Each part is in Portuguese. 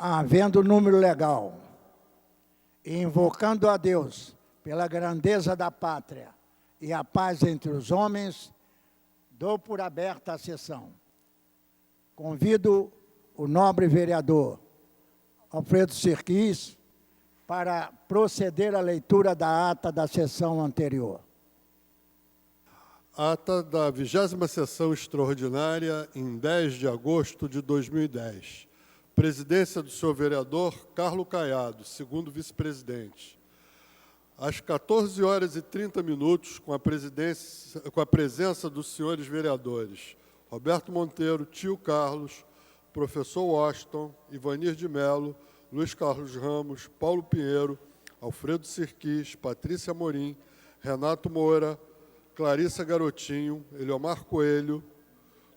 Havendo número legal, e invocando a Deus pela grandeza da pátria e a paz entre os homens, dou por aberta a sessão. Convido o nobre vereador Alfredo Sirquis para proceder à leitura da ata da sessão anterior. Ata da 20ª Sessão Extraordinária, em 10 de agosto de 2010. Presidência do senhor vereador Carlos Caiado, segundo vice-presidente. Às 14h30, com a presença dos senhores vereadores Roberto Monteiro, Tio Carlos, professor Washington, Ivanir de Mello, Luiz Carlos Ramos, Paulo Pinheiro, Alfredo Sirquis, Patrícia Amorim, Renato Moura, Clarissa Garotinho, Eliomar Coelho,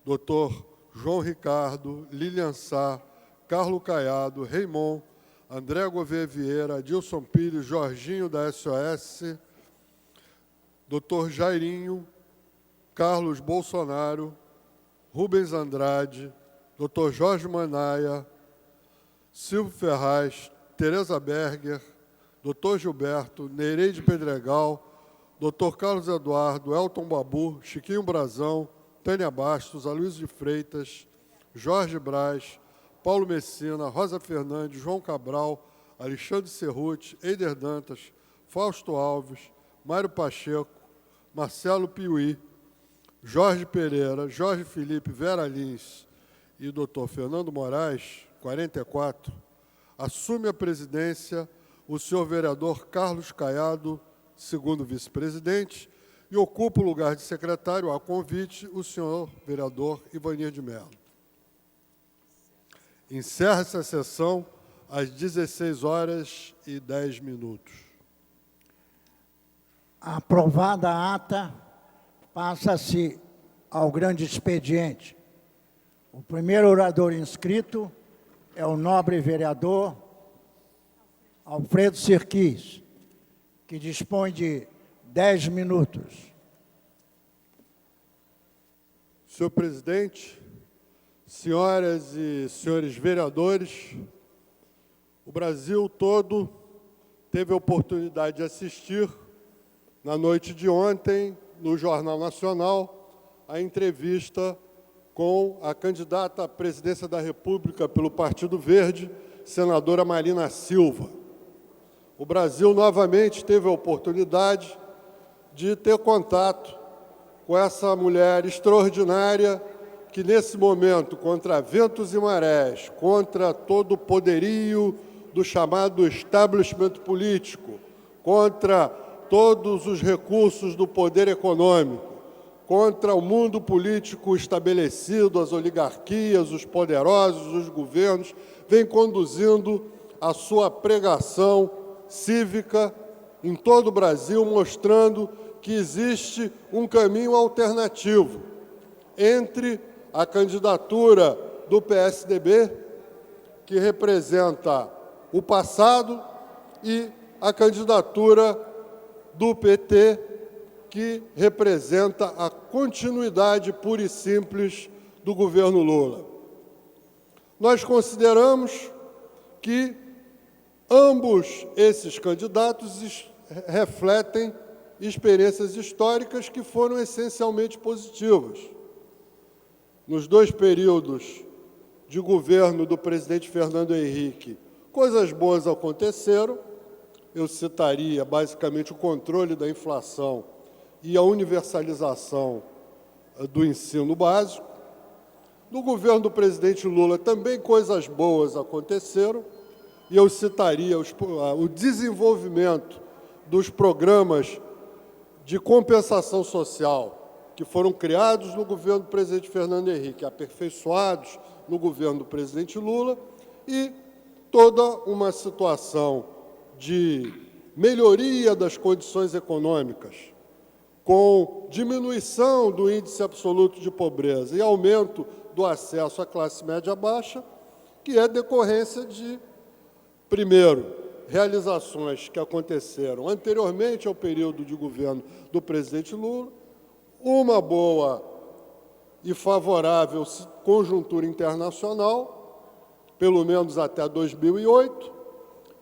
Dr. João Ricardo, Lilian Sá, Carlos Caiado, Raimon, André Gouveia Vieira, Adilson Pires, Jorginho da SOS, Dr. Jairinho, Carlos Bolsonaro, Rubens Andrade, Dr. Jorge Manaia, Silvio Ferraz, Tereza Berger, Dr. Gilberto, Nereide Pedregal, Dr. Carlos Eduardo, Elton Babu, Chiquinho Brazão, Tânia Bastos, Aloysio de Freitas, Jorge Braz, Paulo Messina, Rosa Fernandes, João Cabral, Alexandre Cerruti, Eider Dantas, Fausto Alves, Mário Pacheco, Marcelo Piuí, Jorge Pereira, Jorge Felipe, Vera Lins e Dr. Fernando Moraes, 44, assume a presidência o senhor vereador Carlos Caiado, segundo vice-presidente, e ocupa o lugar de secretário, a convite, o senhor vereador Ivanir de Mello. Encerra-se a sessão às 16h10. Aprovada a ata, passa-se ao grande expediente. O primeiro orador inscrito é o nobre vereador Alfredo Sirquis, que dispõe de 10 minutos. Senhor presidente, senhoras e senhores vereadores, o Brasil todo teve a oportunidade de assistir, na noite de ontem, no Jornal Nacional, a entrevista com a candidata à presidência da República pelo Partido Verde, senadora Marina Silva. O Brasil novamente teve a oportunidade de ter contato com essa mulher extraordinária que, nesse momento, contra ventos e marés, contra todo o poderio do chamado establishment político, contra todos os recursos do poder econômico, contra o mundo político estabelecido, as oligarquias, os poderosos, os governos, vem conduzindo a sua pregação cívica em todo o Brasil, mostrando que existe um caminho alternativo entre a candidatura do PSDB, que representa o passado, e a candidatura do PT, que representa a continuidade pura e simples do governo Lula. Nós consideramos que ambos esses candidatos refletem experiências históricas que foram essencialmente positivas. Nos dois períodos de governo do presidente Fernando Henrique, coisas boas aconteceram. Eu citaria, basicamente, o controle da inflação e a universalização do ensino básico. No governo do presidente Lula, também coisas boas aconteceram, e eu citaria o desenvolvimento dos programas de compensação social que foram criados no governo do presidente Fernando Henrique, aperfeiçoados no governo do presidente Lula, e toda uma situação de melhoria das condições econômicas, com diminuição do índice absoluto de pobreza e aumento do acesso à classe média baixa, que é decorrência de, primeiro, realizações que aconteceram anteriormente ao período de governo do presidente Lula, uma boa e favorável conjuntura internacional, pelo menos até 2008,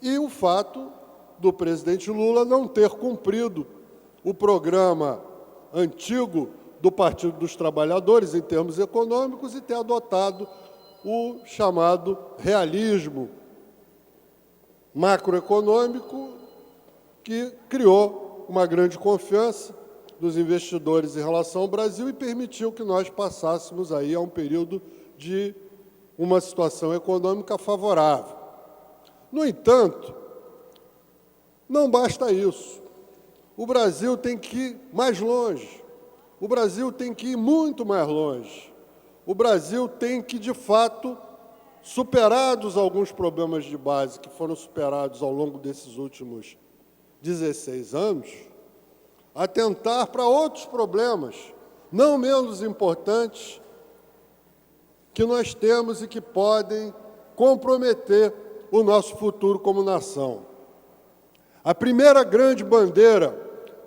e o fato do presidente Lula não ter cumprido o programa antigo do Partido dos Trabalhadores, em termos econômicos, e ter adotado o chamado realismo macroeconômico, que criou uma grande confiança dos investidores em relação ao Brasil e permitiu que nós passássemos aí a um período de uma situação econômica favorável. No entanto, não basta isso. O Brasil tem que ir mais longe. O Brasil tem que ir muito mais longe. O Brasil tem que, de fato, superados alguns problemas de base que foram superados ao longo desses últimos 16 anos, atentar para outros problemas, não menos importantes, que nós temos e que podem comprometer o nosso futuro como nação. A primeira grande bandeira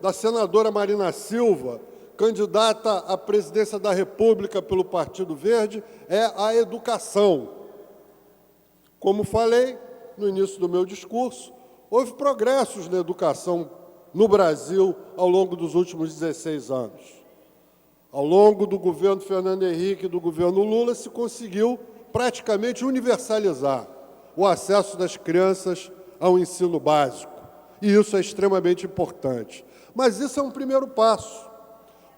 da senadora Marina Silva, candidata à presidência da República pelo Partido Verde, é a educação. Como falei no início do meu discurso, houve progressos na educação no Brasil ao longo dos últimos 16 anos. Ao longo do governo Fernando Henrique e do governo Lula, se conseguiu praticamente universalizar o acesso das crianças ao ensino básico. E isso é extremamente importante. Mas isso é um primeiro passo,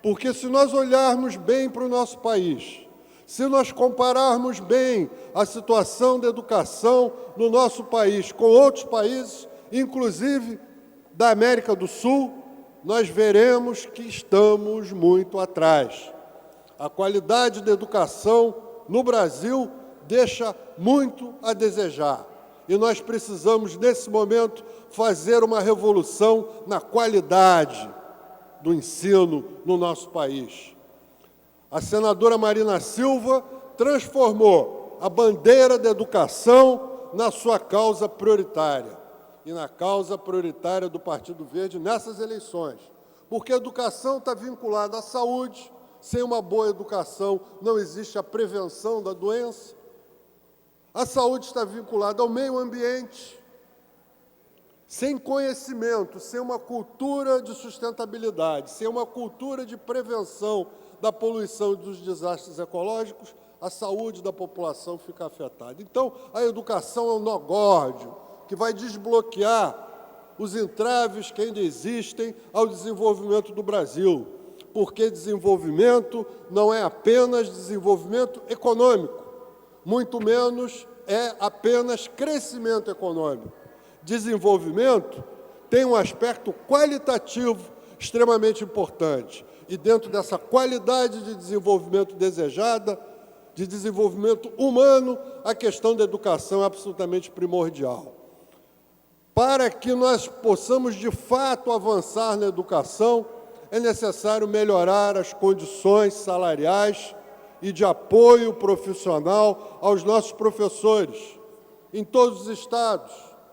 porque se nós olharmos bem para o nosso país, se nós compararmos bem a situação da educação no nosso país com outros países, inclusive da América do Sul, nós veremos que estamos muito atrás. A qualidade da educação no Brasil deixa muito a desejar. E nós precisamos, nesse momento, fazer uma revolução na qualidade do ensino no nosso país. A senadora Marina Silva transformou a bandeira da educação na sua causa prioritária e na causa prioritária do Partido Verde nessas eleições, porque a educação está vinculada à saúde. Sem uma boa educação não existe a prevenção da doença. A saúde está vinculada ao meio ambiente. Sem conhecimento, sem uma cultura de sustentabilidade, sem uma cultura de prevenção da poluição e dos desastres ecológicos, a saúde da população fica afetada. Então, a educação é um nó górdio que vai desbloquear os entraves que ainda existem ao desenvolvimento do Brasil, porque desenvolvimento não é apenas desenvolvimento econômico, muito menos é apenas crescimento econômico. Desenvolvimento tem um aspecto qualitativo extremamente importante. E dentro dessa qualidade de desenvolvimento desejada, de desenvolvimento humano, a questão da educação é absolutamente primordial. Para que nós possamos, de fato, avançar na educação, é necessário melhorar as condições salariais e de apoio profissional aos nossos professores, em todos os estados,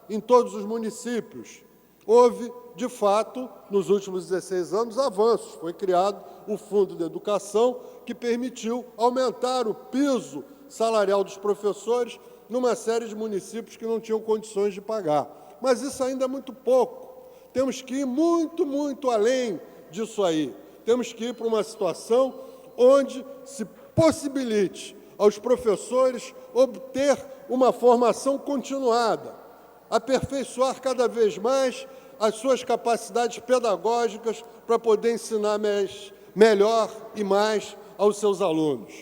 em todos os municípios. Houve, de fato, nos últimos 16 anos, avanços. Foi criado o Fundo de Educação, que permitiu aumentar o piso salarial dos professores numa série de municípios que não tinham condições de pagar. Mas isso ainda é muito pouco. Temos que ir muito, muito além disso aí. Temos que ir para uma situação onde se possibilite aos professores obter uma formação continuada, aperfeiçoar cada vez mais as suas capacidades pedagógicas para poder ensinar melhor e mais aos seus alunos.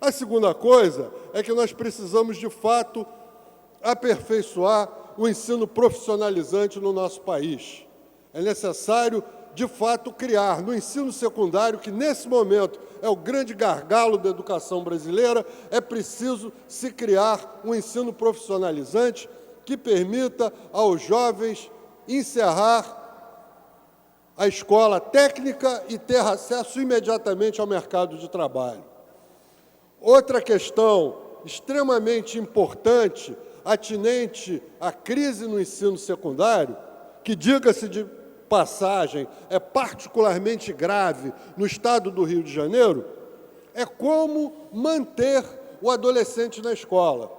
A segunda coisa é que nós precisamos, de fato, aperfeiçoar o ensino profissionalizante no nosso país. É necessário, de fato, criar no ensino secundário, que nesse momento é o grande gargalo da educação brasileira, é preciso se criar um ensino profissionalizante que permita aos jovens encerrar a escola técnica e ter acesso imediatamente ao mercado de trabalho. Outra questão extremamente importante, atinente à crise no ensino secundário, que, diga-se de passagem, é particularmente grave no estado do Rio de Janeiro, é como manter o adolescente na escola.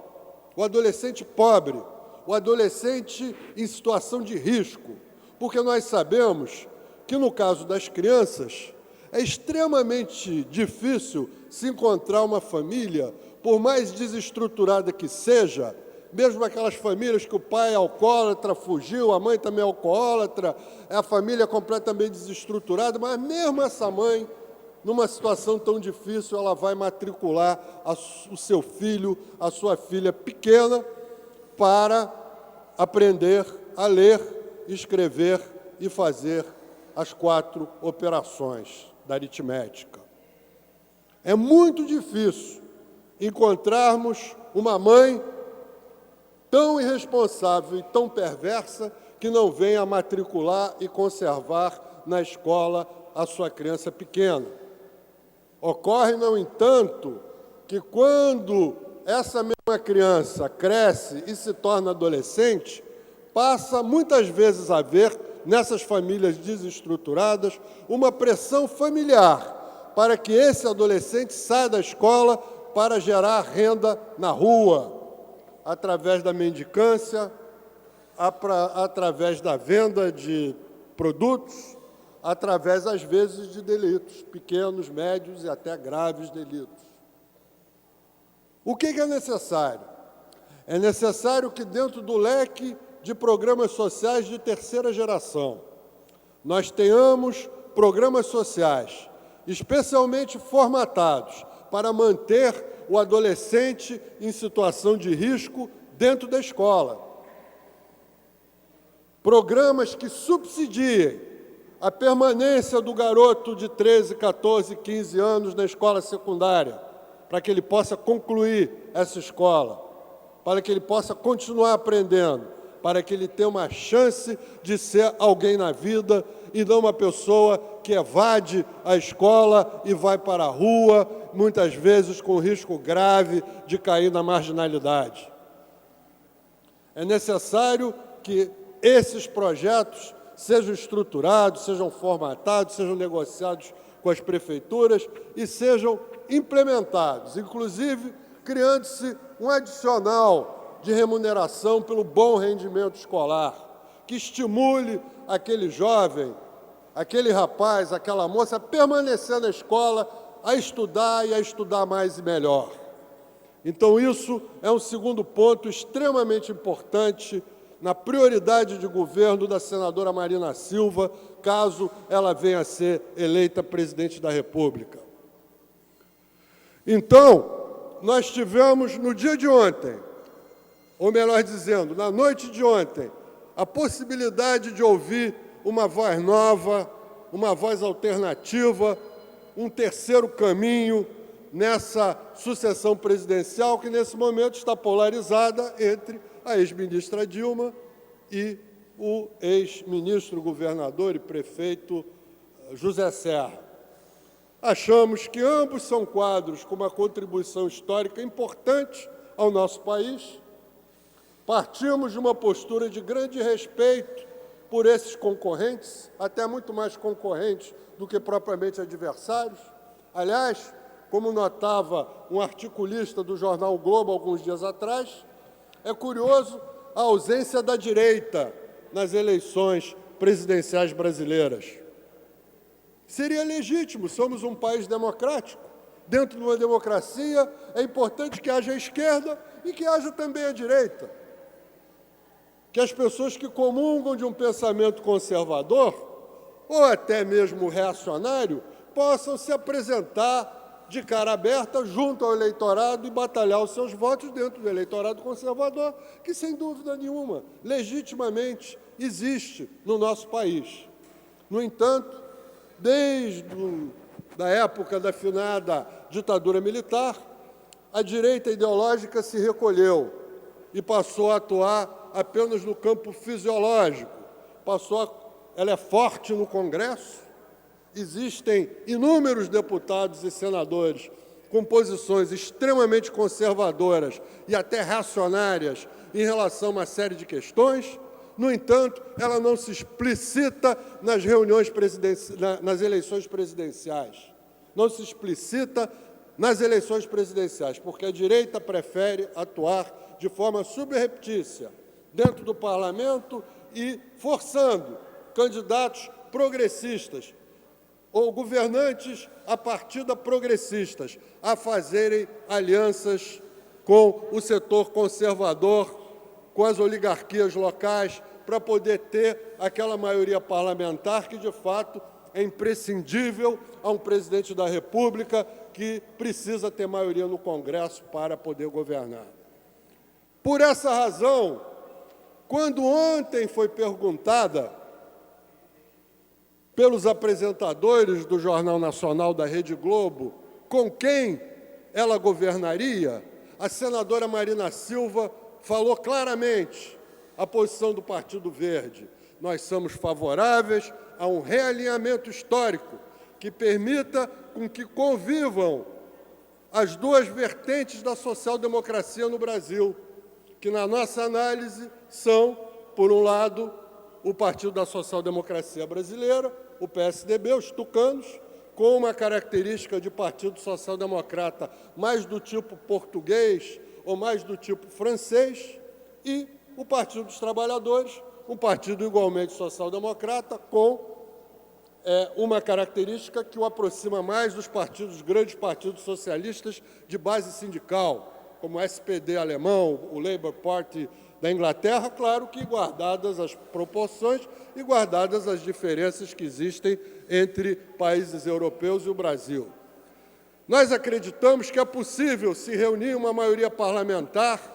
o adolescente pobre, o adolescente em situação de risco, porque nós sabemos que, no caso das crianças, é extremamente difícil se encontrar uma família, por mais desestruturada que seja, mesmo aquelas famílias que o pai é alcoólatra, fugiu, a mãe também é alcoólatra, é a família completamente desestruturada, mas mesmo essa mãe, numa situação tão difícil, ela vai matricular o seu filho, a sua filha pequena, para aprender a ler, escrever e fazer as 4 operações da aritmética. É muito difícil encontrarmos uma mãe tão irresponsável e tão perversa que não venha matricular e conservar na escola a sua criança pequena. Ocorre, no entanto, que quando essa mesma criança cresce e se torna adolescente, passa muitas vezes a haver, nessas famílias desestruturadas, uma pressão familiar para que esse adolescente saia da escola para gerar renda na rua, através da mendicância, através da venda de produtos, através, às vezes, de delitos, pequenos, médios e até graves delitos. O que é necessário? É necessário que, dentro do leque de programas sociais de terceira geração, nós tenhamos programas sociais especialmente formatados para manter o adolescente em situação de risco dentro da escola. Programas que subsidiem a permanência do garoto de 13, 14, 15 anos na escola secundária, para que ele possa concluir essa escola, para que ele possa continuar aprendendo, para que ele tenha uma chance de ser alguém na vida e não uma pessoa que evade a escola e vai para a rua, muitas vezes com risco grave de cair na marginalidade. É necessário que esses projetos sejam estruturados, sejam formatados, sejam negociados com as prefeituras e sejam implementados, inclusive criando-se um adicional de remuneração pelo bom rendimento escolar, que estimule aquele jovem, aquele rapaz, aquela moça a permanecer na escola, a estudar e a estudar mais e melhor. Então, isso é um segundo ponto extremamente importante na prioridade de governo da senadora Marina Silva, caso ela venha a ser eleita presidente da República. Então, nós tivemos no dia de ontem, ou melhor dizendo, na noite de ontem, a possibilidade de ouvir uma voz nova, uma voz alternativa, um terceiro caminho nessa sucessão presidencial que, nesse momento, está polarizada entre a ex-ministra Dilma e o ex-ministro, governador e prefeito José Serra. Achamos que ambos são quadros com uma contribuição histórica importante ao nosso país. Partimos de uma postura de grande respeito por esses concorrentes, até muito mais concorrentes do que propriamente adversários. Aliás, como notava um articulista do jornal o Globo alguns dias atrás, é curioso a ausência da direita nas eleições presidenciais brasileiras. Seria legítimo, somos um país democrático. Dentro de uma democracia, é importante que haja a esquerda e que haja também a direita. Que as pessoas que comungam de um pensamento conservador, ou até mesmo reacionário, possam se apresentar de cara aberta junto ao eleitorado e batalhar os seus votos dentro do eleitorado conservador, que, sem dúvida nenhuma, legitimamente existe no nosso país. No entanto, desde a época da finada ditadura militar, a direita ideológica se recolheu e passou a atuar apenas no campo fisiológico. Ela é forte no Congresso. Existem inúmeros deputados e senadores com posições extremamente conservadoras e até reacionárias em relação a uma série de questões. No entanto, ela não se explicita nas eleições presidenciais, não se explicita nas eleições presidenciais, porque a direita prefere atuar de forma subreptícia dentro do parlamento e forçando candidatos progressistas ou governantes a partida progressistas a fazerem alianças com o setor conservador, com as oligarquias locais, para poder ter aquela maioria parlamentar que, de fato, é imprescindível a um presidente da República que precisa ter maioria no Congresso para poder governar. Por essa razão, quando ontem foi perguntada pelos apresentadores do Jornal Nacional da Rede Globo com quem ela governaria, a senadora Marina Silva falou claramente a posição do Partido Verde. Nós somos favoráveis a um realinhamento histórico que permita com que convivam as duas vertentes da social-democracia no Brasil, que, na nossa análise, são, por um lado, o Partido da Social-Democracia Brasileira, o PSDB, os tucanos, com uma característica de partido social-democrata mais do tipo português ou mais do tipo francês, e o Partido dos Trabalhadores, um partido igualmente social-democrata, com uma característica que o aproxima mais dos partidos, grandes partidos socialistas de base sindical, como o SPD alemão, o Labour Party da Inglaterra, claro que guardadas as proporções e guardadas as diferenças que existem entre países europeus e o Brasil. Nós acreditamos que é possível se reunir uma maioria parlamentar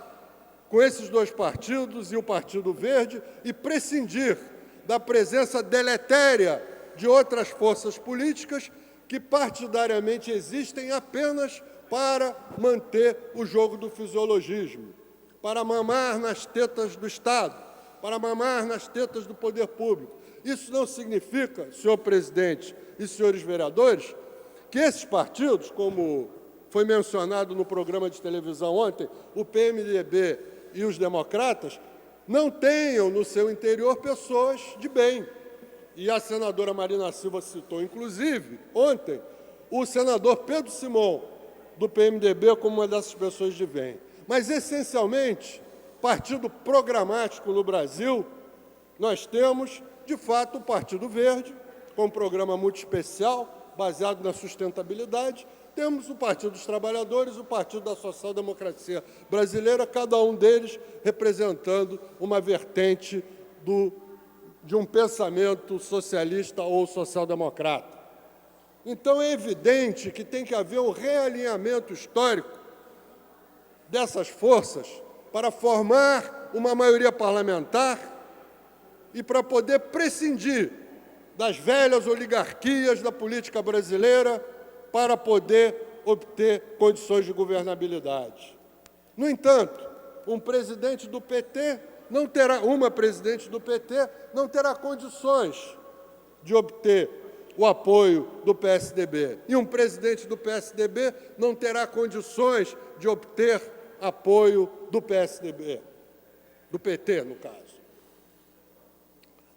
com esses dois partidos e o Partido Verde e prescindir da presença deletéria de outras forças políticas que partidariamente existem apenas para manter o jogo do fisiologismo, para mamar nas tetas do Estado, para mamar nas tetas do poder público. Isso não significa, senhor presidente e senhores vereadores, que esses partidos, como foi mencionado no programa de televisão ontem, o PMDB e os democratas, não tenham no seu interior pessoas de bem. E a senadora Marina Silva citou, inclusive, ontem, o senador Pedro Simão, do PMDB, como uma dessas pessoas de bem. Mas, essencialmente, partido programático no Brasil, nós temos, de fato, o Partido Verde, com um programa muito especial, baseado na sustentabilidade. Temos o Partido dos Trabalhadores, o Partido da Social-Democracia Brasileira, cada um deles representando uma vertente de um pensamento socialista ou social-democrata. Então, é evidente que tem que haver um realinhamento histórico dessas forças para formar uma maioria parlamentar e para poder prescindir das velhas oligarquias da política brasileira para poder obter condições de governabilidade. No entanto, uma presidente do PT não terá condições de obter o apoio do PSDB. E um presidente do PSDB não terá condições de obter apoio do PSDB, do PT, no caso.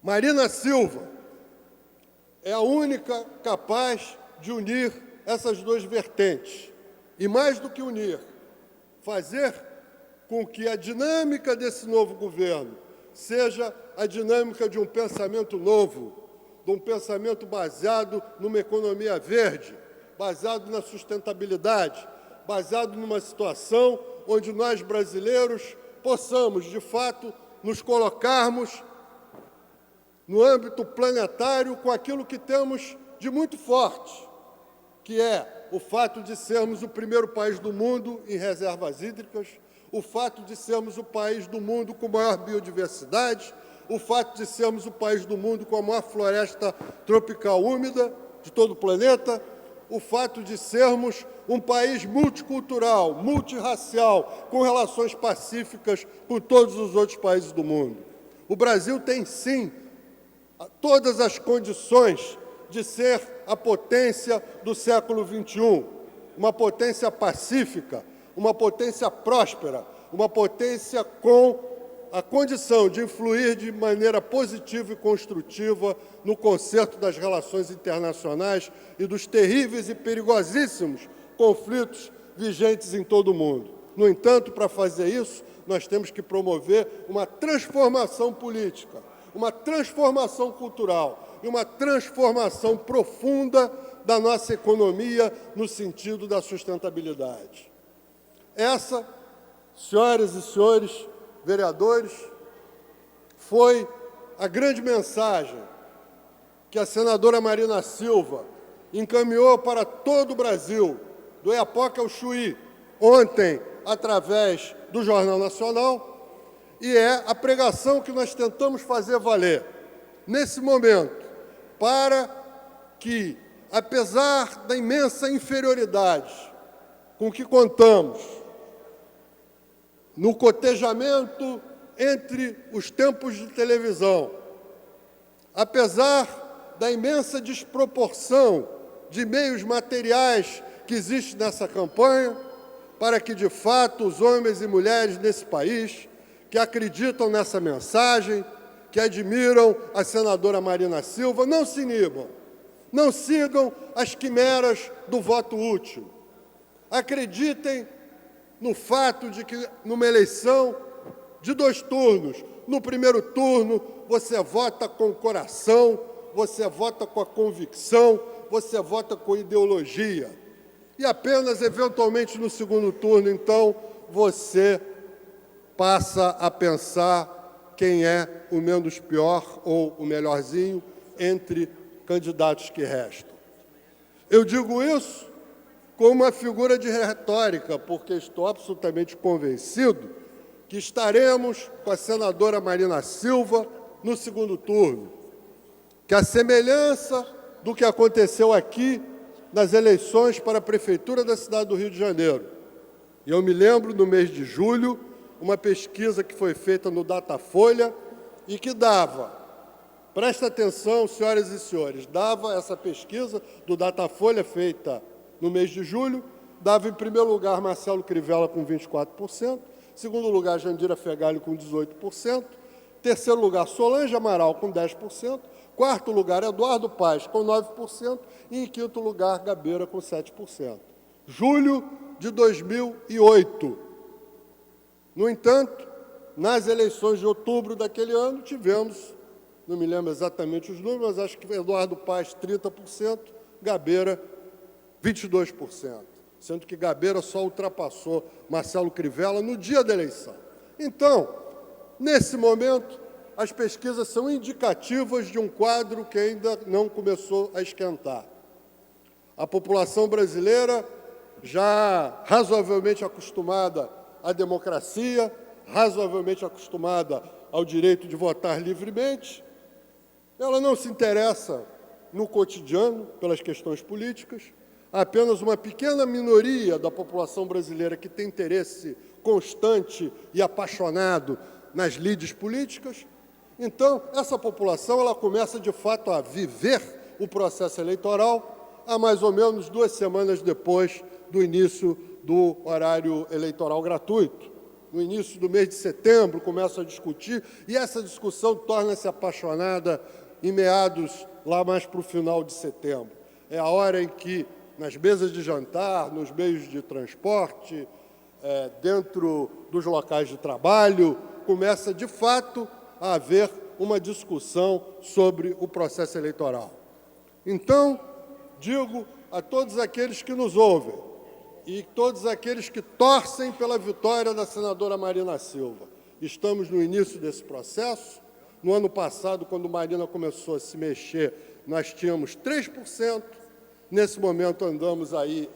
Marina Silva é a única capaz de unir essas duas vertentes. E mais do que unir, fazer com que a dinâmica desse novo governo seja a dinâmica de um pensamento novo, de um pensamento baseado numa economia verde, baseado na sustentabilidade, baseado numa situação onde nós, brasileiros, possamos, de fato, nos colocarmos no âmbito planetário com aquilo que temos de muito forte, que é o fato de sermos o primeiro país do mundo em reservas hídricas, o fato de sermos o país do mundo com maior biodiversidade, o fato de sermos o país do mundo com a maior floresta tropical úmida de todo o planeta, o fato de sermos um país multicultural, multirracial, com relações pacíficas com todos os outros países do mundo. O Brasil tem, sim, todas as condições de ser a potência do século XXI, uma potência pacífica, uma potência próspera, uma potência com a condição de influir de maneira positiva e construtiva no concerto das relações internacionais e dos terríveis e perigosíssimos conflitos vigentes em todo o mundo. No entanto, para fazer isso, nós temos que promover uma transformação política, uma transformação cultural e uma transformação profunda da nossa economia no sentido da sustentabilidade. Essa, senhoras e senhores vereadores, foi a grande mensagem que a senadora Marina Silva encaminhou para todo o Brasil, do Oiapoque ao Chuí, ontem, através do Jornal Nacional, e é a pregação que nós tentamos fazer valer nesse momento, para que, apesar da imensa inferioridade com que contamos no cotejamento entre os tempos de televisão, apesar da imensa desproporção de meios materiais que existe nessa campanha, para que, de fato, os homens e mulheres desse país que acreditam nessa mensagem, que admiram a senadora Marina Silva, não se inibam, não sigam as quimeras do voto útil. Acreditem no fato de que, numa eleição de 2 turnos, no primeiro turno, você vota com o coração, você vota com a convicção, você vota com ideologia. E apenas, eventualmente, no segundo turno, então, você passa a pensar quem é o menos pior ou o melhorzinho entre candidatos que restam. Eu digo isso como uma figura de retórica, porque estou absolutamente convencido que estaremos com a senadora Marina Silva no segundo turno, que a semelhança do que aconteceu aqui nas eleições para a Prefeitura da cidade do Rio de Janeiro. E eu me lembro, no mês de julho, uma pesquisa que foi feita no Datafolha e que dava, presta atenção, senhoras e senhores, dava essa pesquisa do Datafolha feita no mês de julho, dava em primeiro lugar Marcelo Crivella com 24%, segundo lugar Jandira Fegali com 18%, terceiro lugar Solange Amaral com 10%, quarto lugar Eduardo Paes com 9% e em quinto lugar Gabeira com 7%. Julho de 2008. No entanto, nas eleições de outubro daquele ano, tivemos, não me lembro exatamente os números, mas acho que Eduardo Paes 30%, Gabeira 22%, sendo que Gabeira só ultrapassou Marcelo Crivella no dia da eleição. Então, nesse momento, as pesquisas são indicativas de um quadro que ainda não começou a esquentar. A população brasileira, já razoavelmente acostumada à democracia, razoavelmente acostumada ao direito de votar livremente, ela não se interessa no cotidiano pelas questões políticas. Há apenas uma pequena minoria da população brasileira que tem interesse constante e apaixonado nas lides políticas. Então, essa população ela começa, de fato, a viver o processo eleitoral há mais ou menos 2 semanas depois do início do horário eleitoral gratuito. No início do mês de setembro, começa a discutir, e essa discussão torna-se apaixonada em meados, lá mais para o final de setembro. É a hora em que, nas mesas de jantar, nos meios de transporte, dentro dos locais de trabalho, começa, de fato, a haver uma discussão sobre o processo eleitoral. Então, digo a todos aqueles que nos ouvem e todos aqueles que torcem pela vitória da senadora Marina Silva, estamos no início desse processo. No ano passado, quando Marina começou a se mexer, nós tínhamos 3%. Nesse momento, andamos aí,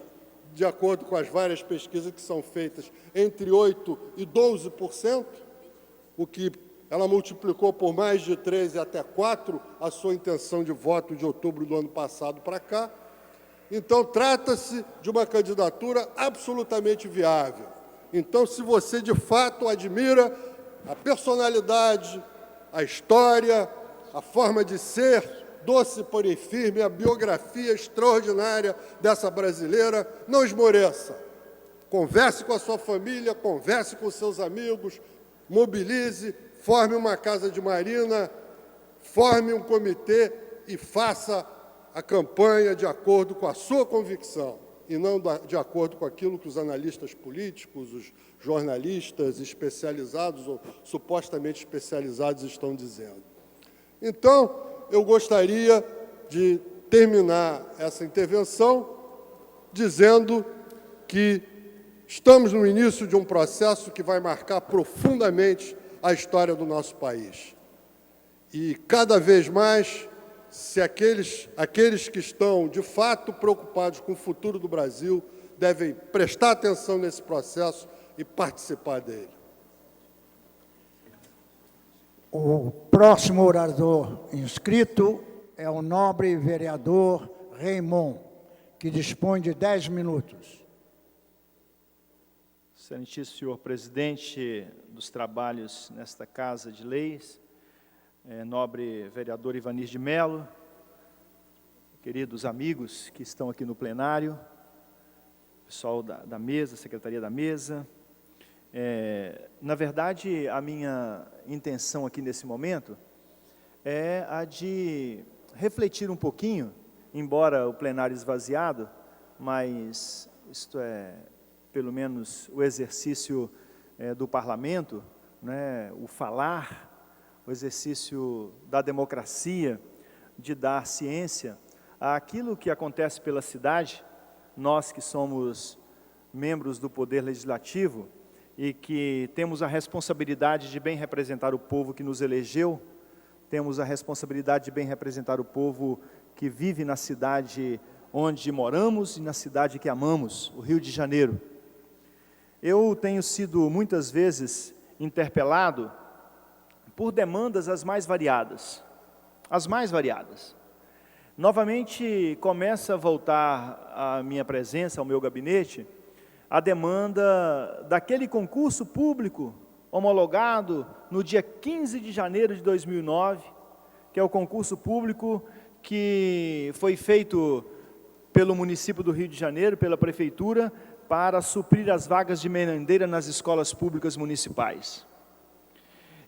de acordo com as várias pesquisas que são feitas, entre 8% e 12%, o que ela multiplicou por mais de 3 e até 4 a sua intenção de voto de outubro do ano passado para cá. Então, trata-se de uma candidatura absolutamente viável. Então, se você, de fato, admira a personalidade, a história, a forma de ser, doce, porém firme, a biografia extraordinária dessa brasileira, não esmoreça. Converse com a sua família, converse com seus amigos, mobilize, forme uma casa de Marina, forme um comitê e faça a campanha de acordo com a sua convicção. e não de acordo com aquilo que os analistas políticos, os jornalistas especializados ou supostamente especializados estão dizendo. Então, eu gostaria de terminar essa intervenção dizendo que estamos no início de um processo que vai marcar profundamente a história do nosso país. E, cada vez mais, se aqueles que estão, de fato, preocupados com o futuro do Brasil, devem prestar atenção nesse processo e participar dele. O próximo orador inscrito é o nobre vereador Raymond, que dispõe de 10 minutos. Excelentíssimo senhor presidente dos trabalhos nesta Casa de Leis, nobre vereador Ivanir de Mello, queridos amigos que estão aqui no plenário, pessoal da mesa, secretaria da mesa. Na verdade, a minha intenção aqui nesse momento é a de refletir um pouquinho, embora o plenário esvaziado, mas isto é, pelo menos, o exercício do parlamento, né, o falar, o exercício da democracia, de dar ciência àquilo que acontece pela cidade, nós que somos membros do Poder Legislativo e que temos a responsabilidade de bem representar o povo que nos elegeu, temos a responsabilidade de bem representar o povo que vive na cidade onde moramos e na cidade que amamos, o Rio de Janeiro. Eu tenho sido muitas vezes interpelado por demandas as mais variadas. Novamente começa a voltar à minha presença, ao meu gabinete, a demanda daquele concurso público homologado no dia 15 de janeiro de 2009, que é o concurso público que foi feito pelo município do Rio de Janeiro, pela prefeitura, para suprir as vagas de merendeira nas escolas públicas municipais.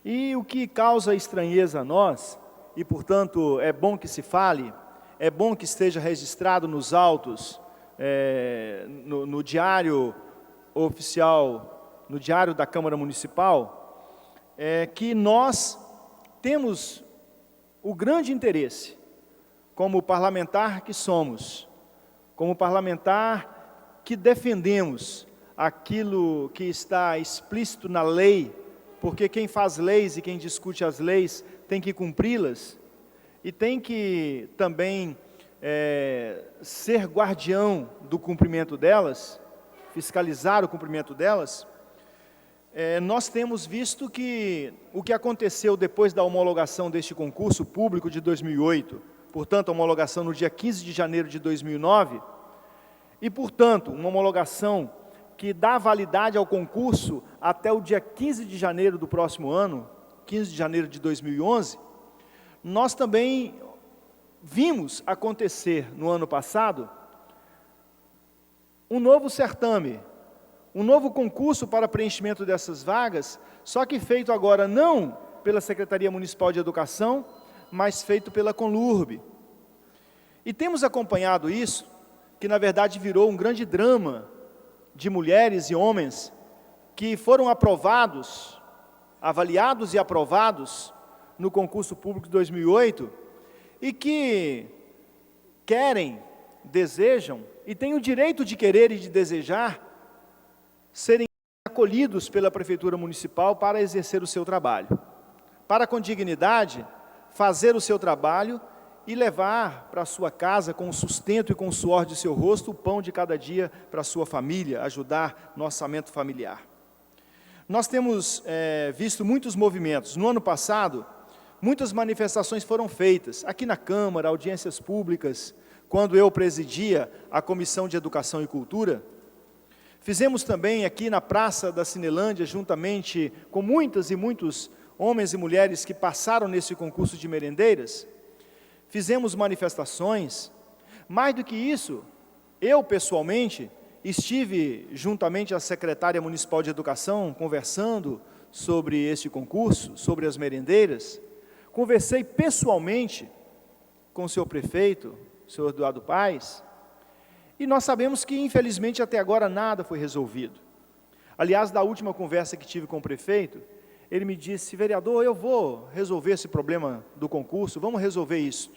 E o que causa estranheza a nós, e portanto é bom que se fale, é bom que esteja registrado nos autos, no diário oficial, no diário da Câmara Municipal, é que nós temos o grande interesse, como parlamentar que somos, como parlamentar que defendemos aquilo que está explícito na lei, porque quem faz leis e quem discute as leis tem que cumpri-las, e tem que também ser guardião do cumprimento delas, fiscalizar o cumprimento delas. Nós temos visto que o que aconteceu depois da homologação deste concurso público de 2008, portanto, a homologação no dia 15 de janeiro de 2009, e, portanto, uma homologação que dá validade ao concurso até o dia 15 de janeiro do próximo ano, 15 de janeiro de 2011, nós também vimos acontecer no ano passado um novo certame, um novo concurso para preenchimento dessas vagas, só que feito agora não pela Secretaria Municipal de Educação, mas feito pela Conlurb. E temos acompanhado isso, que na verdade virou um grande drama de mulheres e homens que foram aprovados, avaliados e aprovados no concurso público de 2008 e que querem, desejam e têm o direito de querer e de desejar serem acolhidos pela Prefeitura Municipal para exercer o seu trabalho, para com dignidade fazer o seu trabalho e levar para a sua casa, com o sustento e com o suor de seu rosto, o pão de cada dia para a sua família, ajudar no orçamento familiar. Nós temos visto muitos movimentos. No ano passado, muitas manifestações foram feitas, aqui na Câmara, audiências públicas, quando eu presidia a Comissão de Educação e Cultura. Fizemos também aqui na Praça da Cinelândia, juntamente com muitas e muitos homens e mulheres que passaram nesse concurso de merendeiras. Fizemos manifestações. Mais do que isso, eu pessoalmente estive juntamente à secretária municipal de educação conversando sobre este concurso, sobre as merendeiras. Conversei pessoalmente com o senhor prefeito, o senhor Eduardo Paes, E nós sabemos que, infelizmente, até agora nada foi resolvido. Aliás, da última conversa que tive com o prefeito, ele me disse: vereador, eu vou resolver esse problema do concurso, vamos resolver isso.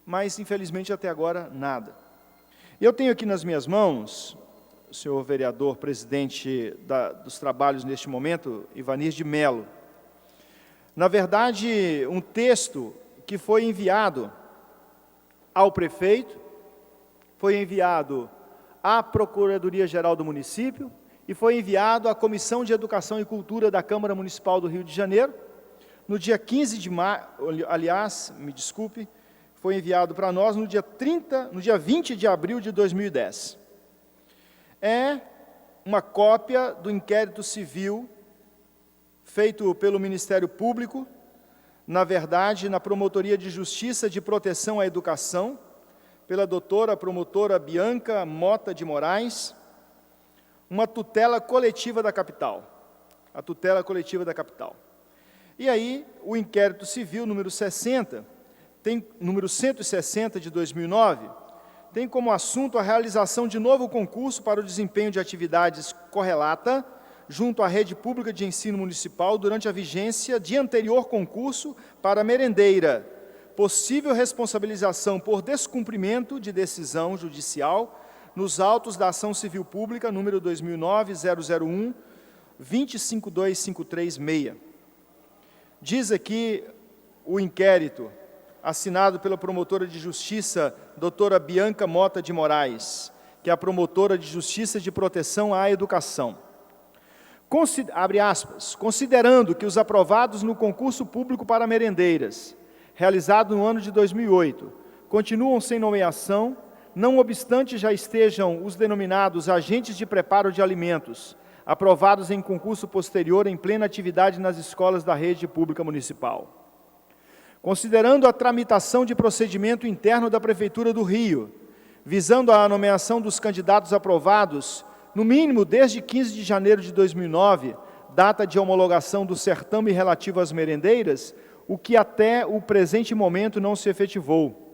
Mas, infelizmente, até agora, nada. Eu tenho aqui nas minhas mãos, senhor vereador, presidente dos trabalhos neste momento, Ivanir de Mello. Na verdade, um texto que foi enviado ao prefeito, foi enviado à Procuradoria-Geral do município e foi enviado à Comissão de Educação e Cultura da Câmara Municipal do Rio de Janeiro. No dia 15 de maio, aliás, me desculpe, foi enviado para nós no dia 20 de abril de 2010. É uma cópia do inquérito civil feito pelo Ministério Público, na verdade, na Promotoria de Justiça de Proteção à Educação, pela doutora promotora Bianca Mota de Moraes, uma tutela coletiva da capital. A tutela coletiva da capital. E aí, o inquérito civil número 160 de 2009, tem como assunto a realização de novo concurso para o desempenho de atividades correlata junto à rede pública de ensino municipal durante a vigência de anterior concurso para merendeira, possível responsabilização por descumprimento de decisão judicial nos autos da ação civil pública número 2009-001, 252536. Diz aqui o inquérito, assinado pela promotora de justiça, doutora Bianca Mota de Moraes, que é a promotora de justiça de proteção à educação. Abre aspas, considerando que os aprovados no concurso público para merendeiras, realizado no ano de 2008, continuam sem nomeação, não obstante já estejam os denominados agentes de preparo de alimentos, aprovados em concurso posterior em plena atividade nas escolas da rede pública municipal. Considerando a tramitação de procedimento interno da Prefeitura do Rio, visando a nomeação dos candidatos aprovados, no mínimo desde 15 de janeiro de 2009, data de homologação do certame relativo às merendeiras, o que até o presente momento não se efetivou.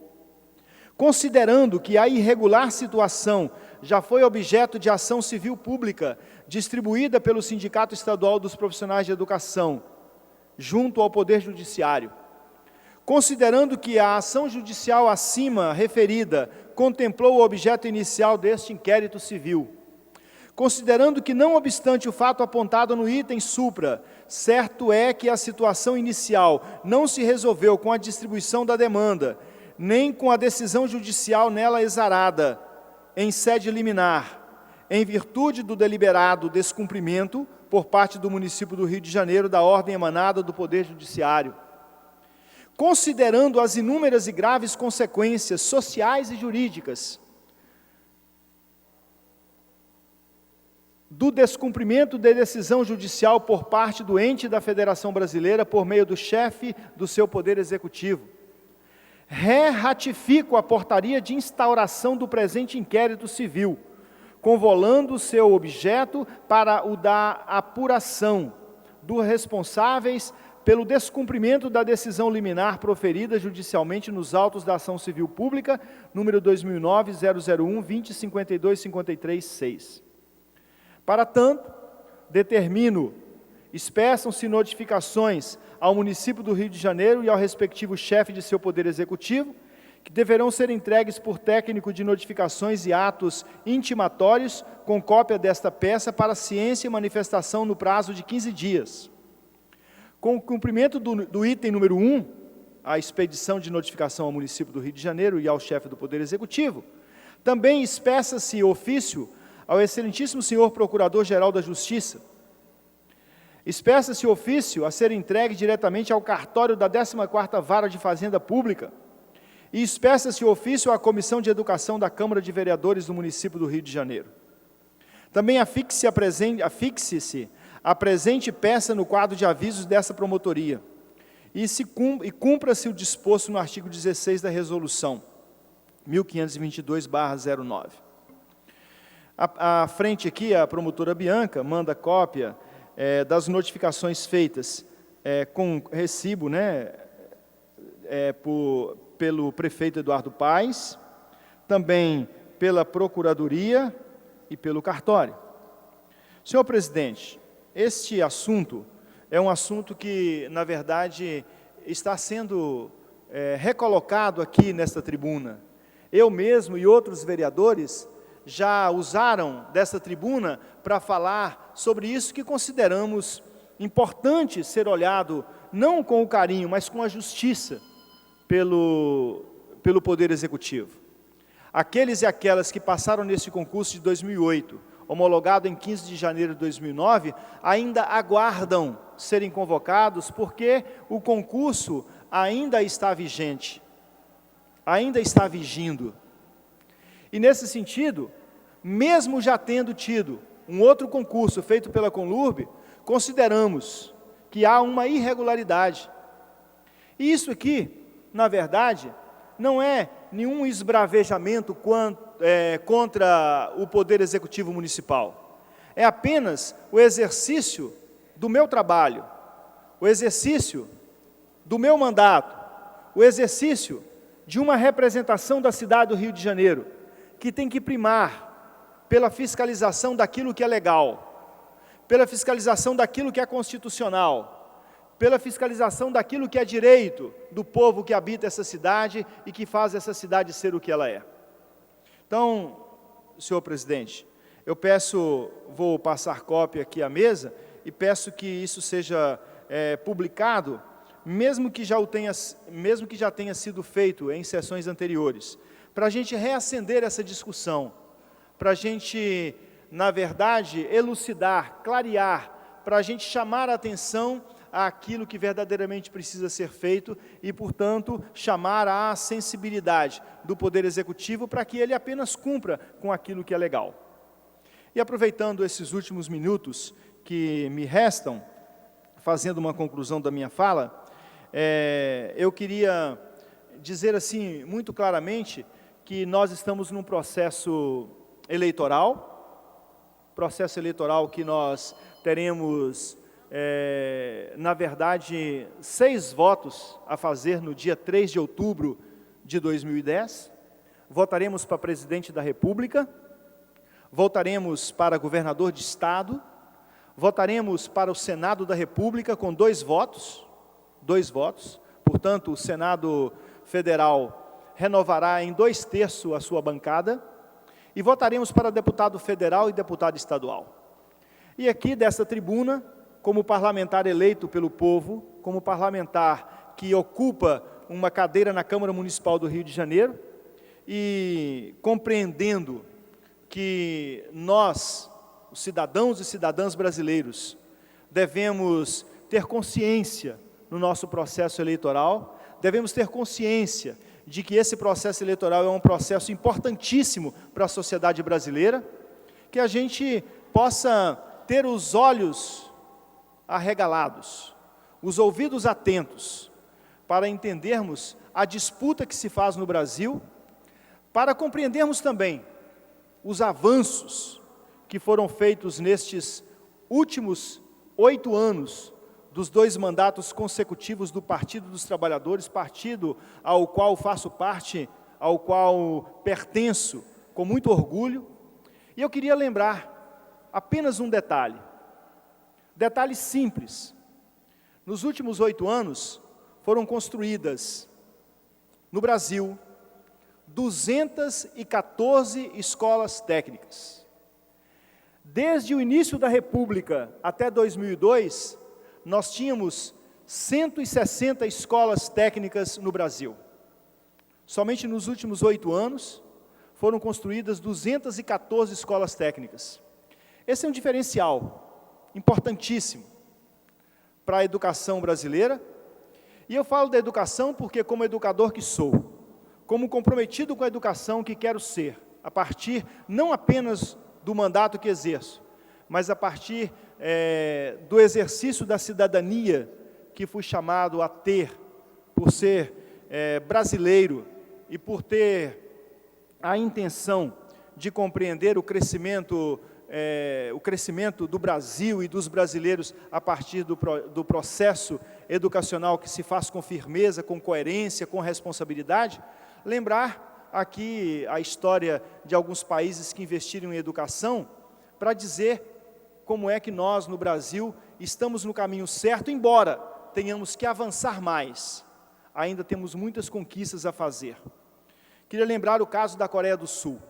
Considerando que a irregular situação já foi objeto de ação civil pública distribuída pelo Sindicato Estadual dos Profissionais de Educação, junto ao Poder Judiciário, considerando que a ação judicial acima referida contemplou o objeto inicial deste inquérito civil, considerando que, não obstante o fato apontado no item supra, certo é que a situação inicial não se resolveu com a distribuição da demanda, nem com a decisão judicial nela exarada, em sede liminar, em virtude do deliberado descumprimento, por parte do município do Rio de Janeiro, da ordem emanada do Poder Judiciário, considerando as inúmeras e graves consequências sociais e jurídicas do descumprimento da decisão judicial por parte do ente da Federação Brasileira por meio do chefe do seu Poder Executivo. Ratifico a portaria de instauração do presente inquérito civil, convolando seu objeto para o da apuração dos responsáveis pelo descumprimento da decisão liminar proferida judicialmente nos autos da ação civil pública, número 2009-001, 2052-53-6. Para tanto, determino, expressam-se notificações ao município do Rio de Janeiro e ao respectivo chefe de seu Poder Executivo, que deverão ser entregues por técnico de notificações e atos intimatórios com cópia desta peça para ciência e manifestação no prazo de 15 dias. Com o cumprimento do item número 1, a expedição de notificação ao município do Rio de Janeiro e ao chefe do Poder Executivo, também expressa-se ofício ao excelentíssimo senhor Procurador-Geral da Justiça. Expressa-se ofício a ser entregue diretamente ao cartório da 14ª Vara de Fazenda Pública e expressa-se ofício à Comissão de Educação da Câmara de Vereadores do município do Rio de Janeiro. Também afixe-se a presente peça no quadro de avisos dessa promotoria e cumpra-se o disposto no artigo 16 da Resolução 1522/09. À frente aqui, a promotora Bianca manda cópia das notificações feitas com recibo, pelo prefeito Eduardo Paes, também pela Procuradoria e pelo cartório. Senhor presidente, este assunto é um assunto que, na verdade, está sendo recolocado aqui nesta tribuna. Eu mesmo e outros vereadores já usaram dessa tribuna para falar sobre isso que consideramos importante ser olhado, não com o carinho, mas com a justiça pelo Poder Executivo. Aqueles e aquelas que passaram nesse concurso de 2008, homologado em 15 de janeiro de 2009, ainda aguardam serem convocados, porque o concurso ainda está vigente, ainda está vigindo. E nesse sentido, mesmo já tendo tido um outro concurso feito pela Conlurb, consideramos que há uma irregularidade. E isso aqui, na verdade, não é nenhum esbravejamento contra o Poder Executivo Municipal. É apenas o exercício do meu trabalho, o exercício do meu mandato, o exercício de uma representação da cidade do Rio de Janeiro, que tem que primar pela fiscalização daquilo que é legal, pela fiscalização daquilo que é constitucional, pela fiscalização daquilo que é direito do povo que habita essa cidade e que faz essa cidade ser o que ela é. Então, senhor presidente, eu peço, vou passar cópia aqui à mesa, e peço que isso seja publicado, mesmo que já tenha sido feito em sessões anteriores, para a gente reacender essa discussão, para a gente, na verdade, elucidar, clarear, para a gente chamar a atenção àquilo que verdadeiramente precisa ser feito e, portanto, chamar a sensibilidade do Poder Executivo para que ele apenas cumpra com aquilo que é legal. E aproveitando esses últimos minutos que me restam, fazendo uma conclusão da minha fala, eu queria dizer assim, muito claramente, que nós estamos num processo eleitoral que nós teremos, na verdade, 6 votos a fazer no dia 3 de outubro de 2010, votaremos para presidente da República, votaremos para governador de estado, votaremos para o Senado da República com 2 votos, portanto, o Senado Federal renovará em 2/3 a sua bancada, e votaremos para deputado federal e deputado estadual. E aqui dessa tribuna, como parlamentar eleito pelo povo, como parlamentar que ocupa uma cadeira na Câmara Municipal do Rio de Janeiro, e compreendendo que nós, os cidadãos e cidadãs brasileiros, devemos ter consciência no nosso processo eleitoral, devemos ter consciência de que esse processo eleitoral é um processo importantíssimo para a sociedade brasileira, que a gente possa ter os olhos arregalados, os ouvidos atentos, para entendermos a disputa que se faz no Brasil, para compreendermos também os avanços que foram feitos nestes últimos 8 anos dos 2 mandatos consecutivos do Partido dos Trabalhadores, partido ao qual faço parte, ao qual pertenço com muito orgulho. E eu queria lembrar apenas um detalhe simples. Nos últimos 8 anos, foram construídas, no Brasil, 214 escolas técnicas. Desde o início da República até 2002, nós tínhamos 160 escolas técnicas no Brasil. Somente nos últimos 8 anos, foram construídas 214 escolas técnicas. Esse é um diferencial importantíssimo para a educação brasileira. E eu falo da educação porque, como educador que sou, como comprometido com a educação que quero ser, a partir não apenas do mandato que exerço, mas a partir do exercício da cidadania que fui chamado a ter, por ser brasileiro e por ter a intenção de compreender o crescimento do Brasil e dos brasileiros a partir do processo educacional que se faz com firmeza, com coerência, com responsabilidade, lembrar aqui a história de alguns países que investiram em educação, para dizer como é que nós, no Brasil, estamos no caminho certo, embora tenhamos que avançar mais. Ainda temos muitas conquistas a fazer. Queria lembrar o caso da Coreia do Sul.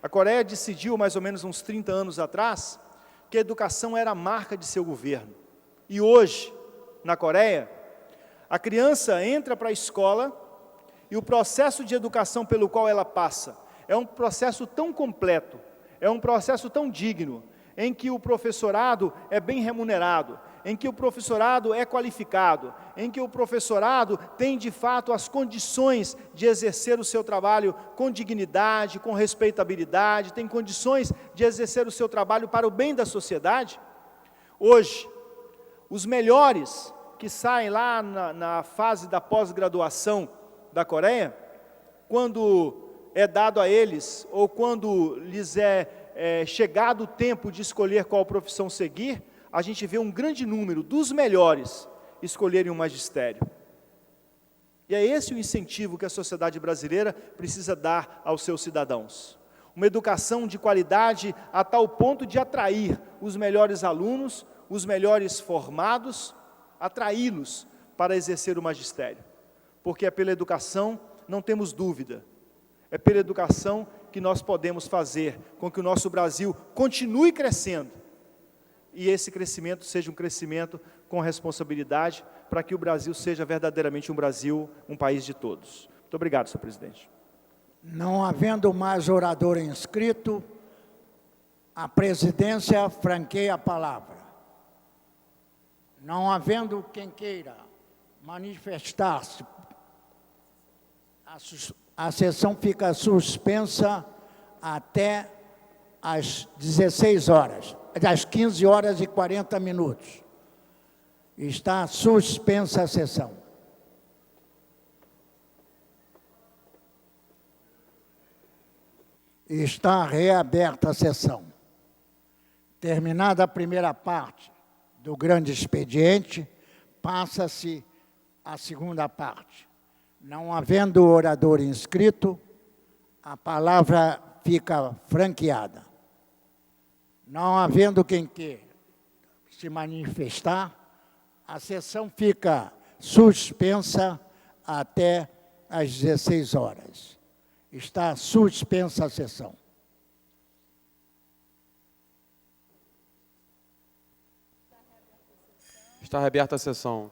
A Coreia decidiu, mais ou menos uns 30 anos atrás, que a educação era a marca de seu governo. E hoje, na Coreia, a criança entra para a escola e o processo de educação pelo qual ela passa é um processo tão completo, é um processo tão digno, em que o professorado é bem remunerado, em que o professorado é qualificado, em que o professorado tem de fato as condições de exercer o seu trabalho com dignidade, com respeitabilidade, tem condições de exercer o seu trabalho para o bem da sociedade. Hoje, os melhores que saem lá na fase da pós-graduação da Coreia, quando é dado a eles, ou quando lhes é chegado o tempo de escolher qual profissão seguir, a gente vê um grande número dos melhores escolherem o magistério. E é esse o incentivo que a sociedade brasileira precisa dar aos seus cidadãos. Uma educação de qualidade a tal ponto de atrair os melhores alunos, os melhores formados, atraí-los para exercer o magistério. Porque é pela educação, não temos dúvida, é pela educação que nós podemos fazer com que o nosso Brasil continue crescendo, e esse crescimento seja um crescimento com responsabilidade, para que o Brasil seja verdadeiramente um Brasil, um país de todos. Muito obrigado, senhor presidente. Não havendo mais orador inscrito, a presidência franqueia a palavra. Não havendo quem queira manifestar-se, a sessão fica suspensa até às 16 horas, às 15 horas e 40 minutos. Está suspensa a sessão. Está reaberta a sessão. Terminada a primeira parte do grande expediente, passa-se a segunda parte. Não havendo orador inscrito, a palavra fica franqueada. Não havendo quem queira se manifestar, a sessão fica suspensa até às 16 horas. Está suspensa a sessão. Está reaberta a sessão.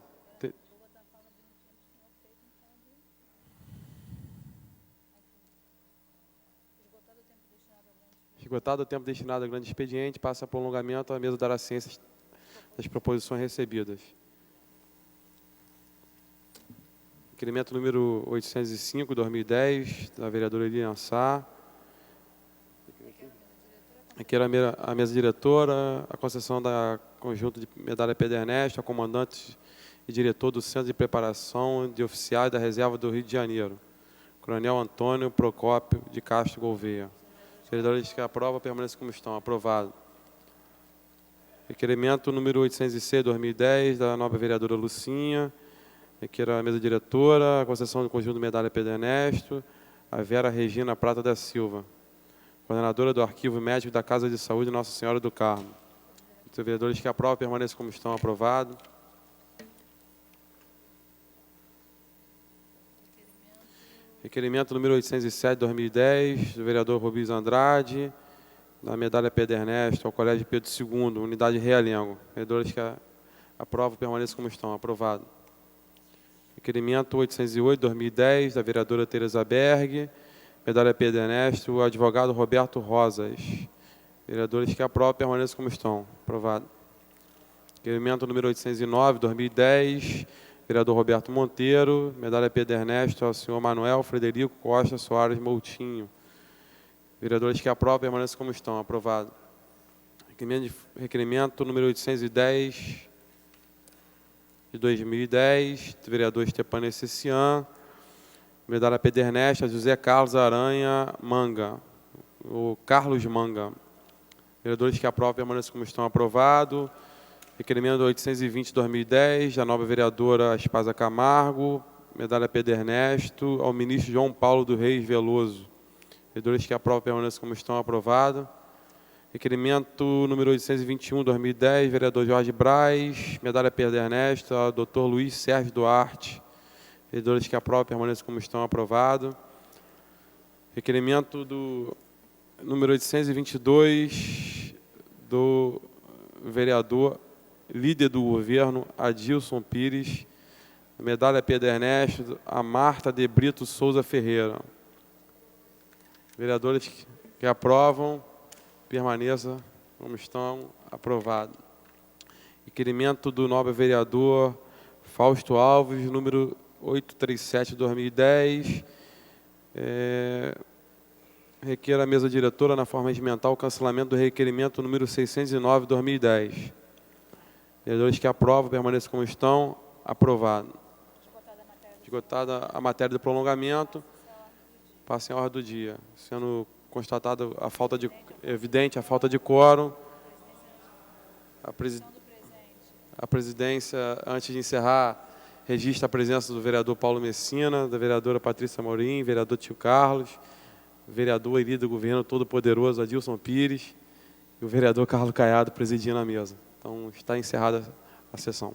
Esgotado o tempo destinado ao grande expediente, passa a prolongamento, a mesa dará ciência das proposições recebidas. Requerimento número 805, 2010, da vereadora Lilian Sá. Aqui era a mesa diretora, a concessão da conjunto de medalha Pedro Ernesto, a comandante e diretor do Centro de Preparação de Oficiais da Reserva do Rio de Janeiro, Coronel Antônio Procópio de Castro Gouveia. Vereadores que aprovam, permaneçam como estão. Aprovado. Requerimento número 806, 2010, da nova vereadora Lucinha. Aqui era a mesa diretora, a concessão do conjunto medalha Pedro Ernesto, a Vera Regina Prata da Silva, coordenadora do Arquivo Médico da Casa de Saúde Nossa Senhora do Carmo. Os vereadores que aprovam, permaneçam como estão. Aprovado. Requerimento número 807, 2010, do vereador Rubens Andrade, da medalha Pedro Ernesto, ao Colégio Pedro II, unidade Realengo. Vereadores que aprovam, permaneçam como estão. Aprovado. Requerimento 808, 2010, da vereadora Tereza Berg, medalha Pedro Ernesto, o advogado Roberto Rosas. Vereadores que aprovam, permaneçam como estão. Aprovado. Requerimento número 809, 2010, vereador Roberto Monteiro, medalha Pedro Ernesto, ao senhor Manuel Frederico Costa Soares Moutinho. Vereadores que aprovam, permaneçam como estão. Aprovado. Requerimento número 810, de 2010, do vereador Stepan Essecian, medalha Pedro Ernesto, a José Carlos Aranha Manga, o Carlos Manga. Vereadores que aprovam, permaneçam como estão. Aprovado. Requerimento 820, 2010, da nova vereadora Aspasa Camargo, medalha Pedro Ernesto, ao ministro João Paulo do Reis Veloso. Vereadores que aprovam permaneçam como estão, aprovado. Requerimento número 821, 2010, vereador Jorge Braz, medalha Pedro Ernesto, ao Dr. Luiz Sérgio Duarte. Vereadores que aprovam permaneçam como estão, aprovado. Requerimento do número 822, do vereador líder do governo, Adilson Pires, medalha Pedro Ernesto, a Marta de Brito Souza Ferreira. Vereadores que aprovam, permaneça como estão, aprovado. Requerimento do nobre vereador Fausto Alves, número 837, 2010. Requer a mesa diretora, na forma regimental, o cancelamento do requerimento número 609, 2010. Vereadores que aprovam, permaneçam como estão, aprovado. Esgotada a matéria do prolongamento, passa em ordem do dia. Sendo constatada a falta de, evidente a falta de quórum, a presidência, antes de encerrar, registra a presença do vereador Paulo Messina, da vereadora Patrícia Morim, vereador Tio Carlos, vereador e líder do governo todo-poderoso Adilson Pires e o vereador Carlos Caiado presidindo a mesa. Então, está encerrada a sessão.